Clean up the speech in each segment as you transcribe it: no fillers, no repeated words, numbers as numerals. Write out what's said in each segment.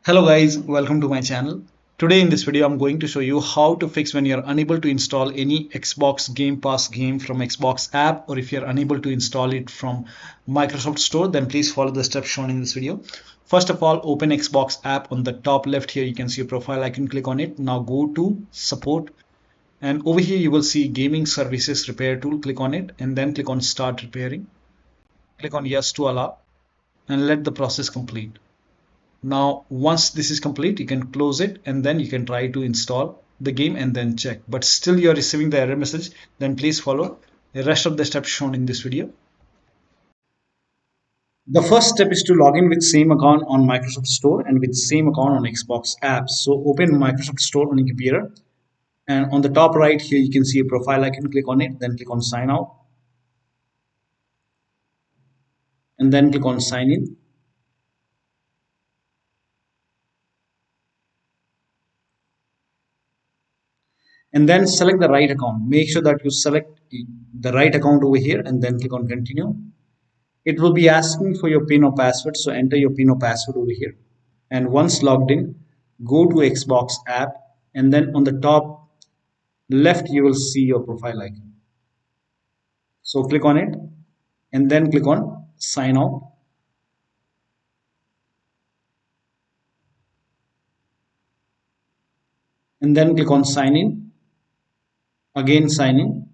Hello guys, welcome to my channel. Today in this video I'm going to show you how to fix when you're unable to install any Xbox Game Pass game from Xbox app, or if you're unable to install it from Microsoft Store, then please follow the steps shown in this video. First of all, open Xbox app. On the top left here you can see a profile icon, click on it. Now go to support, and over here you will see Gaming Services Repair Tool. Click on it and then click on start repairing. Click on yes to allow and let the process complete. Now once this is complete, you can close it and then you can try to install the game and then check, but still you're receiving the error message, then please follow the rest of the steps shown in this video. The first step is to log in with same account on Microsoft Store and with same account on Xbox apps. So open Microsoft Store on your computer, and on the top right here you can see a profile icon. Click on it, then click on sign out and then click on sign in. And then select the right account. Make sure that you select the right account over here and then click on continue. It will be asking for your PIN or password, so enter your PIN or password over here. And once logged in, go to Xbox app, and then on the top left you will see your profile icon. So click on it and then click on sign out. And then click on sign in. Again sign in.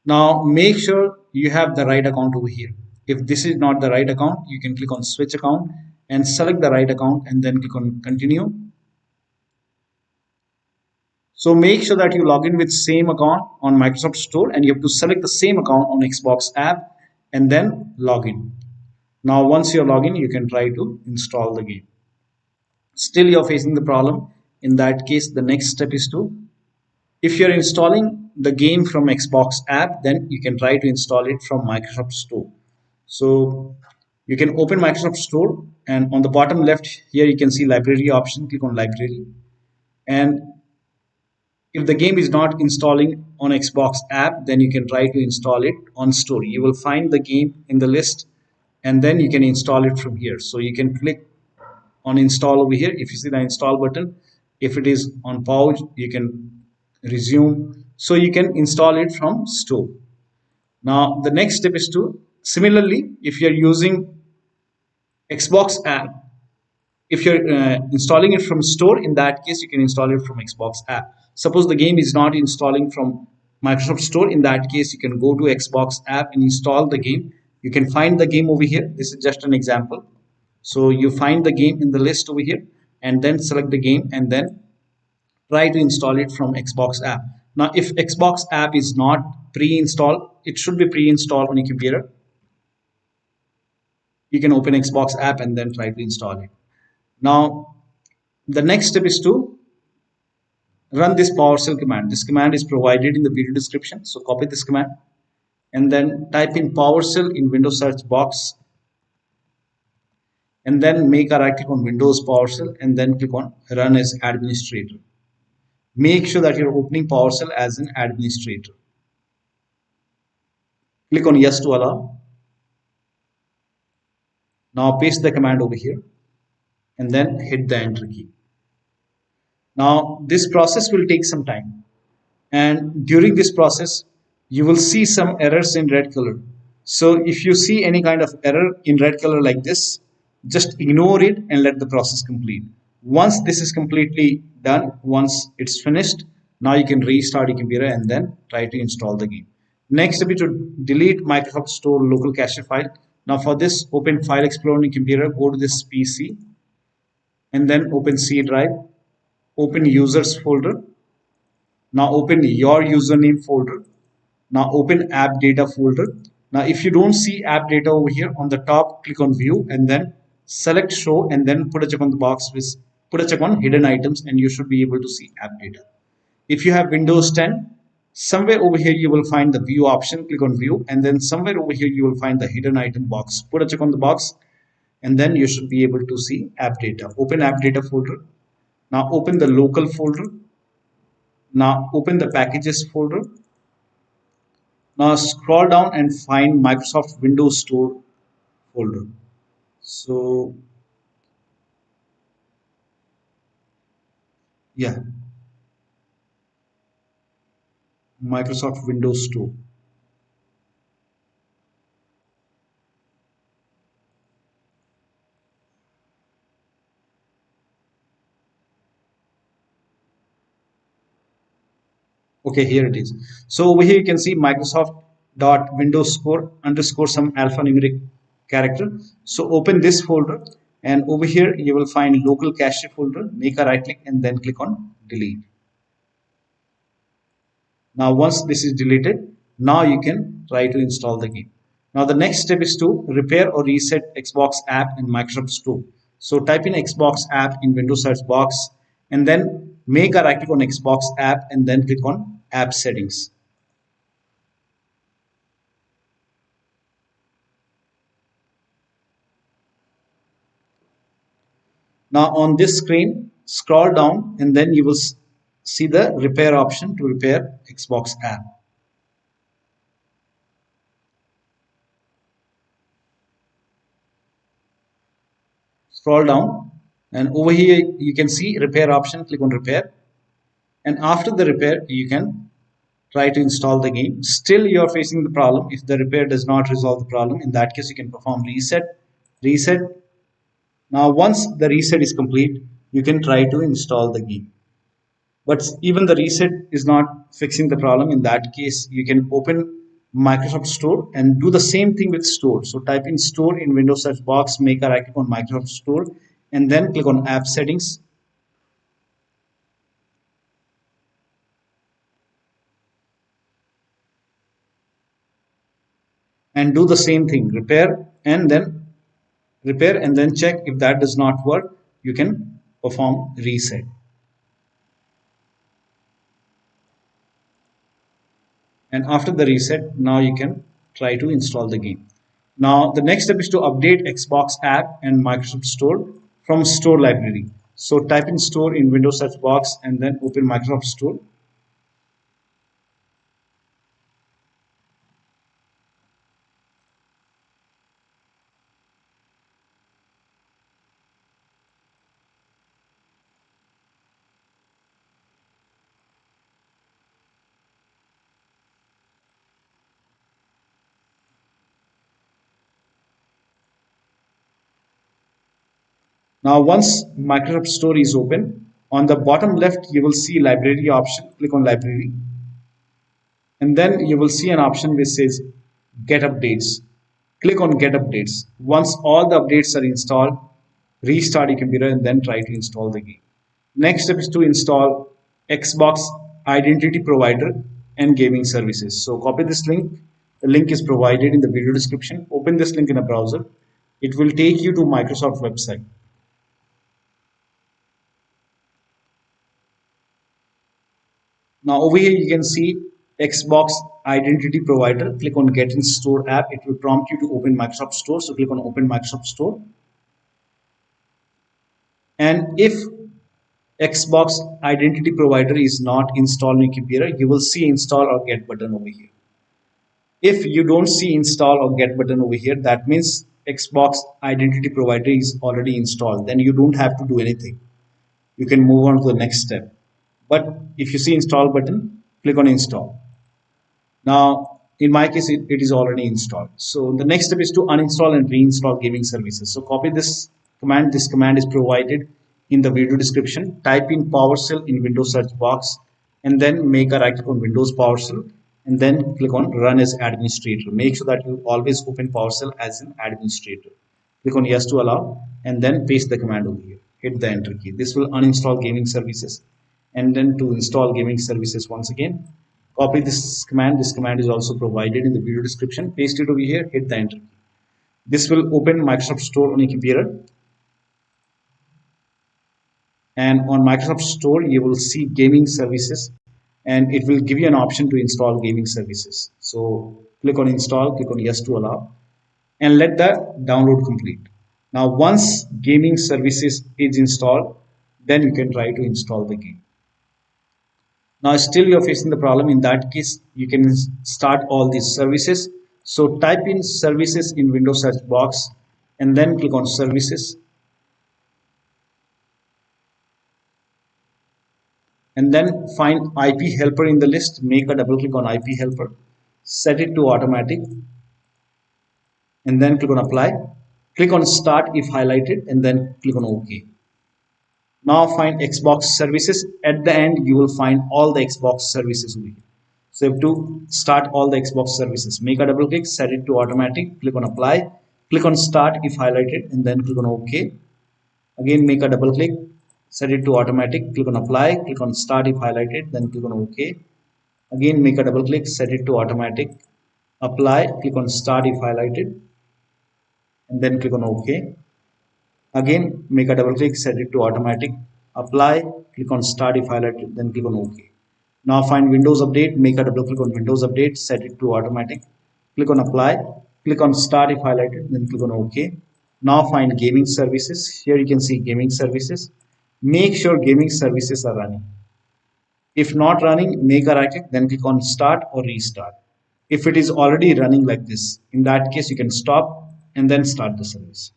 Now make sure you have the right account over here. If this is not the right account, you can click on switch account and select the right account and then click on continue. So make sure that you log in with same account on Microsoft Store, and you have to select the same account on Xbox app and then log in. Now once you're logged in, you can try to install the game. Still you're facing the problem. In that case, the next step is to, if you're installing the game from Xbox app, then you can try to install it from Microsoft Store. So you can open Microsoft Store, and on the bottom left here you can see library option. Click on library, and if the game is not installing on Xbox app, then you can try to install it on Store. You will find the game in the list and then you can install it from here. So you can click on install over here. If you see the install button, if it is on pause, you can resume. So you can install it from Store. Now the next step is to, similarly, if you're using Xbox app, if you're installing it from Store, in that case you can install it from Xbox app. Suppose the game is not installing from Microsoft Store, in that case you can go to Xbox app and install the game. You can find the game over here. This is just an example. So you find the game in the list over here and then select the game and then try to install it from Xbox app. Now if Xbox app is not pre-installed, it should be pre-installed on your computer. You can open Xbox app and then try to install it. Now the next step is to run this PowerShell command. This command is provided in the video description. So copy this command and then type in PowerShell in Windows search box, and then make a right click on Windows PowerShell and then click on run as administrator. Make sure that you're opening PowerShell as an administrator. Click on yes to allow. Now paste the command over here and then hit the enter key. Now this process will take some time, and during this process you will see some errors in red color. So if you see any kind of error in red color like this, just ignore it and let the process complete. Once this is completely done, once it's finished, now you can restart your computer and then try to install the game. Next step is to delete Microsoft Store local cache file. Now for this, open File Explorer on your computer, go to this PC and then open C drive, open users folder. Now open your username folder. Now open AppData folder. Now if you don't see AppData over here, on the top click on view and then select show and then put a check on the box with put a check on hidden items, and you should be able to see AppData. If you have Windows 10, somewhere over here you will find the view option. Click on view and then somewhere over here you will find the hidden item box. Put a check on the box and then you should be able to see AppData. Open AppData folder. Now open the local folder. Now open the packages folder. Now scroll down and find Microsoft Windows Store folder. So yeah, Microsoft Windows Store. Okay, here it is. So over here you can see Microsoft dot Windows Store underscore some alphanumeric character. So open this folder, and over here you will find local cache folder. Make a right click and then click on delete. Now once this is deleted, now you can try to install the game. Now the next step is to repair or reset Xbox app in Microsoft Store. So type in Xbox app in Windows search box and then make a right click on Xbox app and then click on app settings. Now on this screen, scroll down and then you will see the repair option to repair Xbox app. Scroll down and over here you can see repair option, click on repair, and after the repair you can try to install the game. Still you are facing the problem. If the repair does not resolve the problem, in that case you can perform reset. Now once the reset is complete, you can try to install the game. But even the reset is not fixing the problem. In that case you can open Microsoft Store and do the same thing with Store. So type in Store in Windows search box, make a right click on Microsoft Store and then click on app settings. And do the same thing, repair and then check. If that does not work, you can perform reset. And after the reset, now you can try to install the game. Now the next step is to update Xbox app and Microsoft Store from Store library. So type in Store in Windows search box and then open Microsoft Store. Now once Microsoft Store is open, on the bottom left you will see library option. Click on library and then you will see an option which says get updates. Click on get updates. Once all the updates are installed, restart your computer and then try to install the game. Next step is to install Xbox Identity Provider and Gaming Services. So copy this link. The link is provided in the video description. Open this link in a browser. It will take you to Microsoft website. Now over here you can see Xbox Identity Provider. Click on Get in Store app. It will prompt you to open Microsoft Store. So click on Open Microsoft Store. And if Xbox Identity Provider is not installed on your computer, you will see Install or Get button over here. If you don't see Install or Get button over here, that means Xbox Identity Provider is already installed. Then you don't have to do anything. You can move on to the next step. But if you see Install button, click on Install. Now, in my case, it is already installed. So the next step is to uninstall and reinstall gaming services. So copy this command. This command is provided in the video description. Type in PowerShell in Windows search box and then make a right click on Windows PowerShell and then click on Run as Administrator. Make sure that you always open PowerShell as an administrator. Click on Yes to allow and then paste the command over here. Hit the Enter key. This will uninstall gaming services. And then to install gaming services once again, copy this command. This command is also provided in the video description. Paste it over here, hit the Enter key. This will open Microsoft Store on your computer. And on Microsoft Store, you will see gaming services and it will give you an option to install gaming services. So click on Install, click on Yes to allow and let the download complete. Now once gaming services is installed, then you can try to install the game. Now still you're facing the problem. In that case, you can start all these services. So type in services in Windows search box and then click on services, and then find IP helper in the list. Make a double click on IP helper, set it to automatic, and then click on apply. Click on start if highlighted, and then click on OK. Now find Xbox services. At the end, you will find all the Xbox services over here. So you have to start all the Xbox services. Make a double click, set it to automatic, click on apply, click on start if highlighted, and then click on OK. Again, make a double click, set it to automatic, click on apply, click on start if highlighted, then click on OK. Again, make a double click, set it to automatic, apply, click on start if highlighted, and then click on OK. Again, make a double click, set it to automatic, apply, click on start if highlighted, then click on OK. Now find Windows Update, make a double click on Windows Update, set it to automatic, click on apply, click on start if highlighted, then click on OK. Now find Gaming Services. Here you can see Gaming Services. Make sure Gaming Services are running. If not running, make a right click, then click on start or restart. If it is already running like this, in that case, you can stop and then start the service.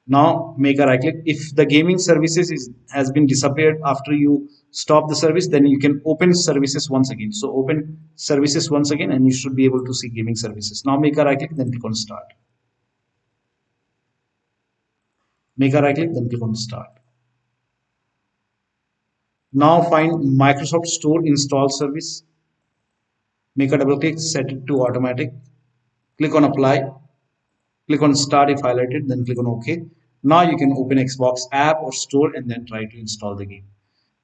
Now make a right click. If the gaming services has been disappeared after you stop the service, then you can open services once again. So open services once again and you should be able to see gaming services. Now make a right click, then click on start. Make a right click, then click on start. Now find Microsoft Store install service. Make a double click, set it to automatic. Click on apply. Click on start if highlighted, then click on OK. Now you can open Xbox app or store and then try to install the game.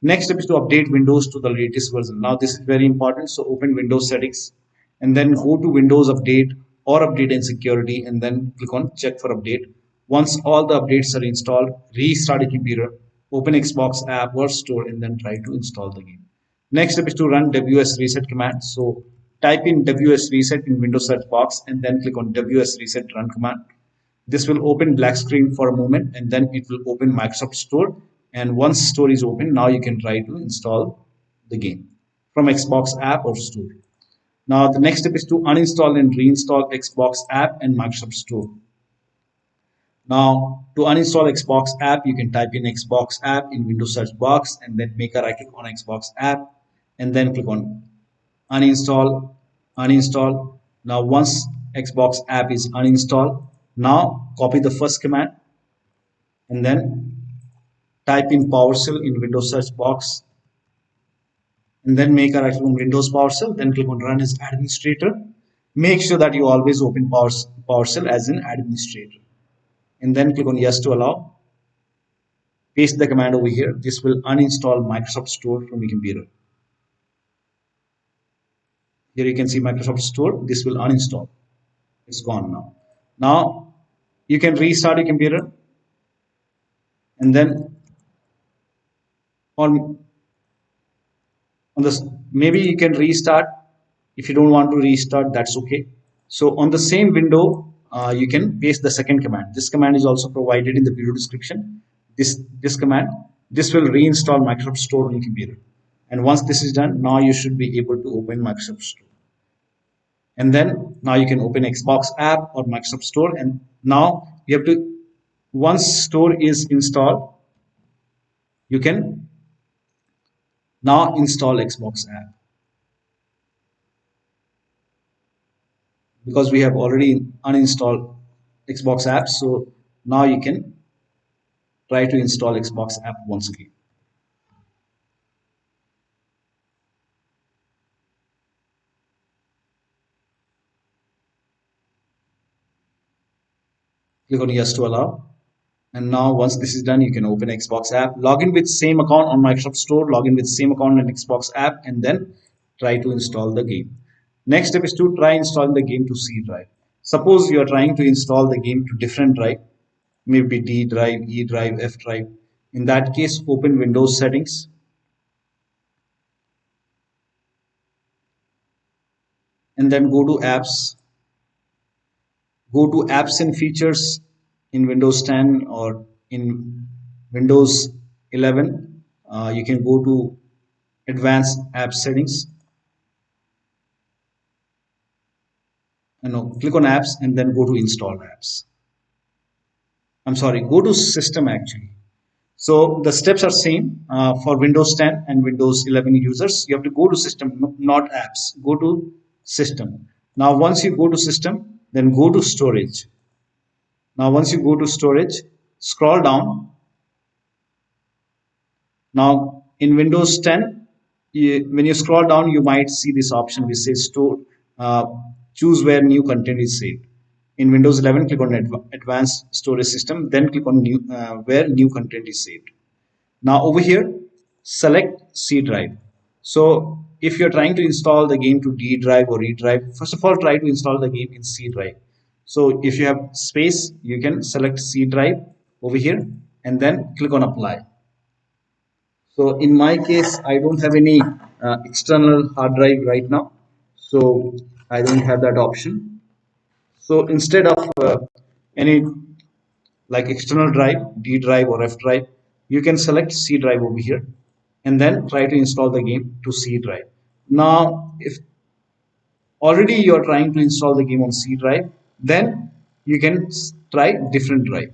Next step is to update Windows to the latest version. Now this is very important. So open Windows settings and then go to Windows Update or Update and Security and then click on check for update. Once all the updates are installed, restart your computer, open Xbox app or store and then try to install the game. Next step is to run ws reset command. So type in ws reset in Windows search box and then click on ws reset run command. This will open black screen for a moment and then it will open Microsoft Store. And once Store is open, now you can try to install the game from Xbox app or Store. Now the next step is to uninstall and reinstall Xbox app and Microsoft Store. Now to uninstall Xbox app, you can type in Xbox app in Windows search box and then make a right click on Xbox app and then click on uninstall, uninstall. Now once Xbox app is uninstalled, now copy the first command and then type in PowerShell in Windows search box and then make a right click on Windows PowerShell, then click on run as administrator. Make sure that you always open PowerShell as an administrator and then click on yes to allow. Paste the command over here. This will uninstall Microsoft Store from your computer. Here you can see Microsoft Store. This will uninstall. It's gone now. Now you can restart your computer and then on this, maybe you can restart. If you don't want to restart, that's okay. So on the same window, you can paste the second command. This command is also provided in the video description. This command, this will reinstall Microsoft Store on your computer. And once this is done, now you should be able to open Microsoft Store. And then now you can open Xbox app or Microsoft Store. And now you have to, once Store is installed, you can now install Xbox app. Because we have already uninstalled Xbox app, so now you can try to install Xbox app once again. Click on yes to allow. And now once this is done, you can open Xbox app, log in with same account on Microsoft Store, log in with same account on Xbox app, and then try to install the game. Next step is to try installing the game to C drive. Suppose you are trying to install the game to different drive, maybe D drive, E drive, F drive. In that case, open Windows settings. And then go to apps. Go to apps and features in Windows 10 or in Windows 11, you can go to advanced app settings, click on apps and then go to install apps. I'm sorry, go to system actually. So the steps are same for Windows 10 and Windows 11 users. You have to go to system, not apps. Go to system. Now once you go to system, then go to storage. Now once you go to storage, scroll down. Now in Windows 10, when you scroll down, you might see this option which says store. Choose where new content is saved. In Windows 11, click on Advanced Storage System, then click on where new content is saved. Now over here, select C drive. So if you're trying to install the game to D drive or E drive, first of all, try to install the game in C drive. So if you have space, you can select C drive over here and then click on apply. So in my case, I don't have any external hard drive right now. So I don't have that option. So instead of any like external drive, D drive or F drive, you can select C drive over here and then try to install the game to C drive. Now, if already you are trying to install the game on C drive, then you can try different drive.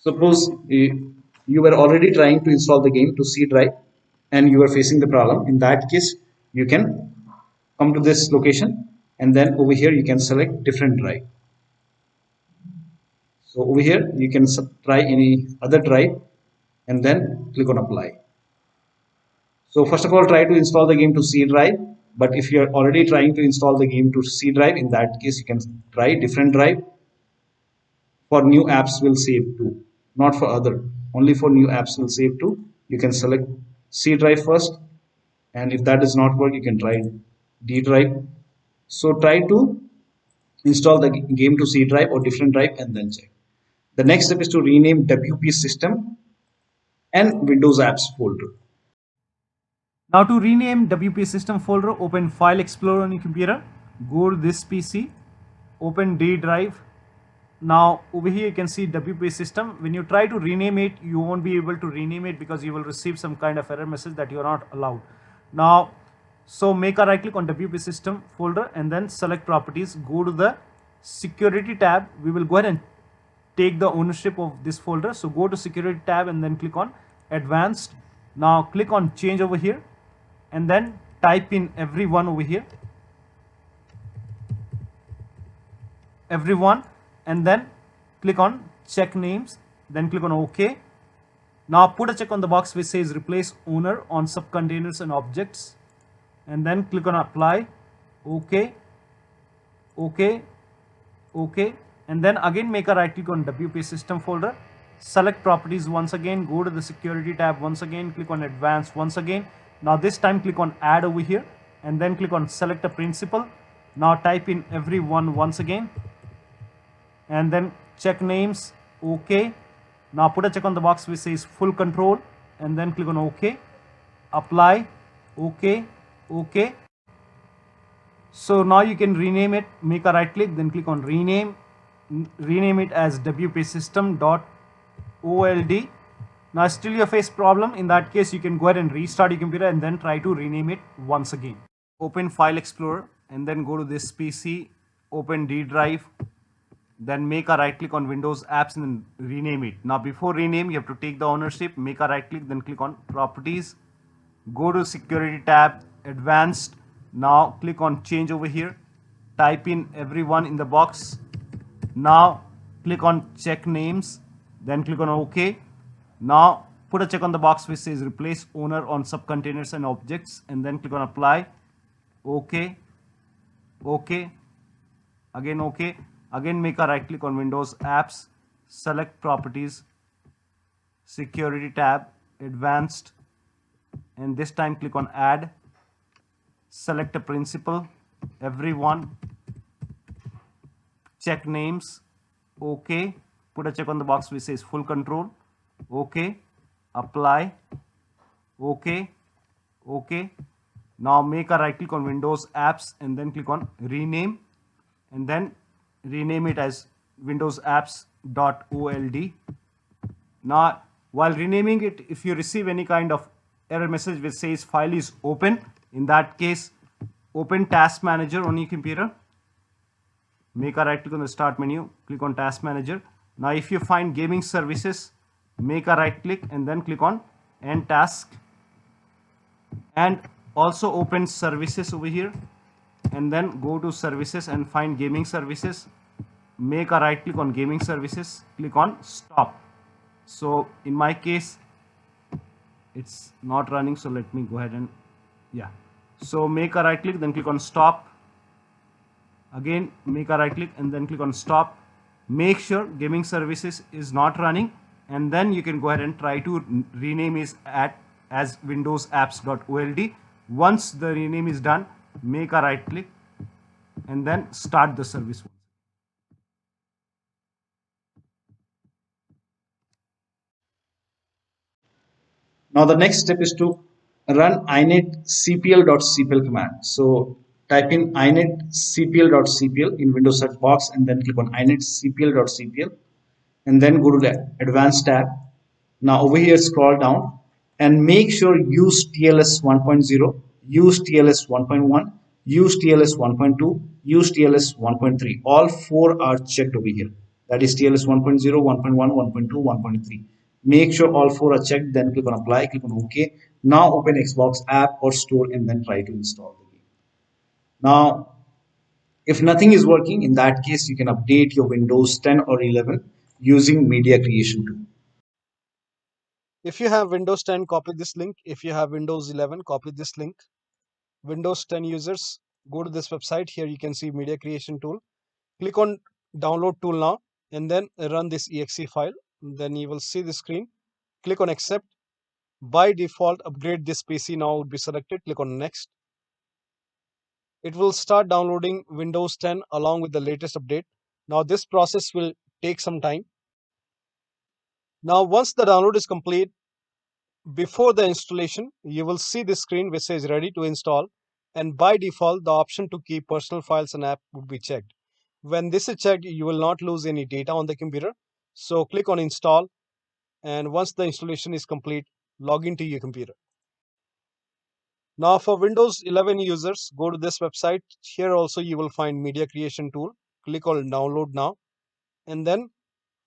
Suppose you were already trying to install the game to C drive and you are facing the problem. In that case, you can come to this location and then over here you can select different drive. So over here you can try any other drive and then click on apply. So first of all, try to install the game to C drive. But if you're already trying to install the game to C drive, in that case, you can try different drive. For new apps will save to, not for other. Only for new apps will save to. You can select C drive first. And if that does not work, you can try D drive. So try to install the game to C drive or different drive and then check. The next step is to rename WP system and Windows apps folder. Now to rename WP system folder, open File Explorer on your computer, go to this PC, open D drive. Now over here you can see WP system. When you try to rename it, you won't be able to rename it because you will receive some kind of error message that you are not allowed. Now, so make a right click on WP system folder and then select properties, go to the security tab. We will go ahead and take the ownership of this folder. So go to security tab and then click on advanced. Now click on change over here and then type in everyone over here, everyone, and then click on check names, then click on OK. Now put a check on the box which says replace owner on subcontainers and objects and then click on apply. OK, OK, OK, and then again make a right click on WP system folder, select properties once again, go to the security tab once again, click on advanced once again. Now this time click on add over here and then click on select a principal. Now type in everyone once again and then check names. OK. Now put a check on the box which says full control and then click on OK. Apply. OK. OK. So now you can rename it. Make a right click, then click on rename. Rename it as WP system.old. Now still you face problem. In that case, you can go ahead and restart your computer and then try to rename it once again. Open File Explorer and then go to this PC, open D drive, then make a right click on Windows apps and then rename it. Now before rename, you have to take the ownership, make a right click, then click on properties, go to security tab, advanced. Now click on change over here, type in everyone in the box. Now click on check names, then click on OK. Now put a check on the box which says replace owner on subcontainers and objects and then click on apply. OK. OK. Again OK. Again make a right click on Windows apps, select properties, security tab, advanced, and this time click on add, select a principal, everyone, check names, OK. Put a check on the box which says full control. OK, apply, OK, OK. Now make a right click on Windows apps and then click on rename and then rename it as Windows apps xbox.old. Now, while renaming it, if you receive any kind of error message which says file is open, in that case, open Task Manager on your computer. Make a right click on the Start menu, click on Task Manager. Now, if you find Gaming Services, make a right click and then click on End Task. And also open Services over here. And then go to Services and find Gaming Services. Make a right click on Gaming Services, click on Stop. So in my case, it's not running, so let me go ahead and so make a right click, then click on Stop. Again, make a right click and then click on Stop. Make sure Gaming Services is not running, and then you can go ahead and try to rename it as windows-apps.old. Once the rename is done, make a right click and then start the service. Now the next step is to run initcpl.cpl command. So type in initcpl.cpl in Windows search box and then click on initcpl.cpl and then go to the advanced tab. Now over here scroll down and make sure use TLS 1.0, use TLS 1.1, use TLS 1.2, use TLS 1.3. All four are checked over here. That is TLS 1.0, 1.1, 1.2, 1.3. Make sure all four are checked, then click on apply, click on OK. Now open Xbox app or store and then try to install the game. Now, if nothing is working, in that case, you can update your Windows 10 or 11 using media creation tool. If you have Windows 10, copy this link. If you have Windows 11, copy this link. Windows 10 users, go to this website. Here you can see media creation tool. Click on download tool now and then run this exe file. Then you will see the screen. Click on accept. By default, upgrade this PC now would be selected. Click on next. It will start downloading Windows 10 along with the latest update. Now this process will take some time. Now once the download is complete, before the installation, you will see this screen which says ready to install, and by default the option to keep personal files and app would be checked. When this is checked, you will not lose any data on the computer. So click on install, and once the installation is complete, log into your computer. Now for Windows 11 users, go to this website. Here also you will find media creation tool. Click on download now and then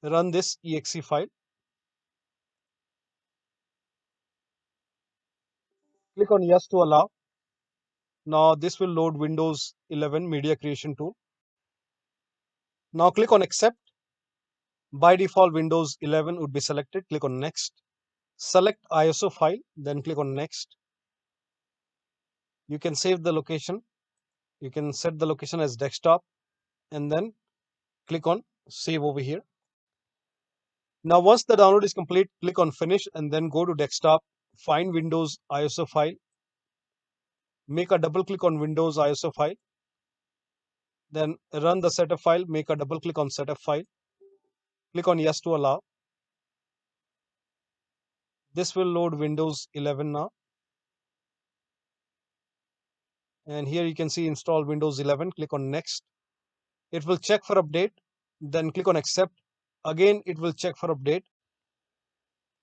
run this exe file. Click on yes to allow. Now this will load Windows 11 media creation tool. Now click on accept. By default, Windows 11 would be selected. Click on next. Select ISO file, then click on next. You can save the location. You can set the location as desktop and then click on save over here. Now once the download is complete, click on finish and then go to desktop. Find Windows ISO file. Make a double click on Windows ISO file. Then run the setup file. Make a double click on setup file. Click on yes to allow. This will load Windows 11 now. And here you can see install Windows 11. Click on next. It will check for update. Then click on accept. Again, it will check for update.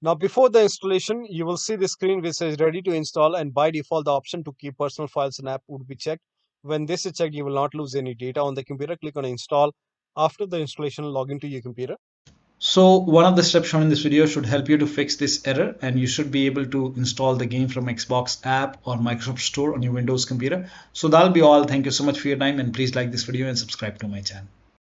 Now before the installation, you will see the screen which says ready to install, and by default the option to keep personal files and app would be checked. When this is checked, you will not lose any data on the computer. Click on install. After the installation, log into your computer. So one of the steps shown in this video should help you to fix this error, and you should be able to install the game from Xbox app or Microsoft Store on your Windows computer. So that'll be all. Thank you so much for your time, and please like this video and subscribe to my channel.